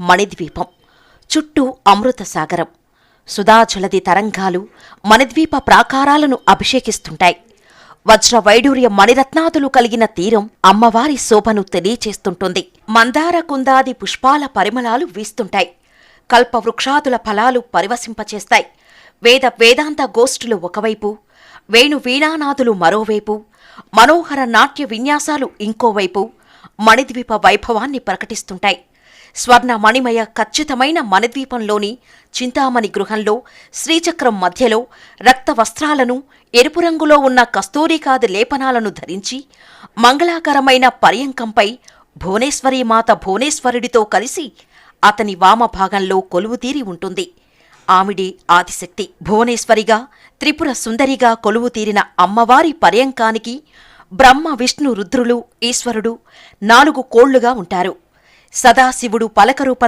మణిద్వీపం. చుట్టూ అమృతసాగరం. సుధాజలది తరంగాలు మణిద్వీప ప్రాకారాలను అభిషేకిస్తుంటాయి. వజ్రవైడూర్య మణిరత్నాదులు కలిగిన తీరం అమ్మవారి శోభను తెలియచేస్తుంటుంది. మందార కుందాది పుష్పాల పరిమళాలు వీస్తుంటాయి. కల్పవృక్షాదుల ఫలాలు పరివశింపచేస్తాయి. వేదాంత గోష్ఠులు ఒకవైపు, వేణు వీణానాదులు మరోవైపు, మనోహర నాట్య విన్యాసాలు ఇంకోవైపు మణిద్వీప వైభవాన్ని ప్రకటిస్తుంటాయి. స్వర్ణ మణిమయ ఖచ్చితమైన మణిద్వీపంలోని చింతామణి గృహంలో శ్రీచక్రం మధ్యలో రక్త వస్త్రాలను, ఎరుపు రంగులో ఉన్న కస్తూరికాది లేపనాలను ధరించి మంగళాకరమైన పర్యంకంపై భువనేశ్వరీమాత భువనేశ్వరుడితో కలిసి అతని వామభాగంలో కొలువుతీరి ఉంటుంది. ఆవిడే ఆదిశక్తి. భువనేశ్వరిగా, త్రిపుర సుందరిగా కొలువుతీరిన అమ్మవారి పర్యంకానికి బ్రహ్మ, విష్ణు, రుద్రులు, ఈశ్వరుడు 4 కోళ్లుగా ఉంటారు. సదాశివుడు పలకరూప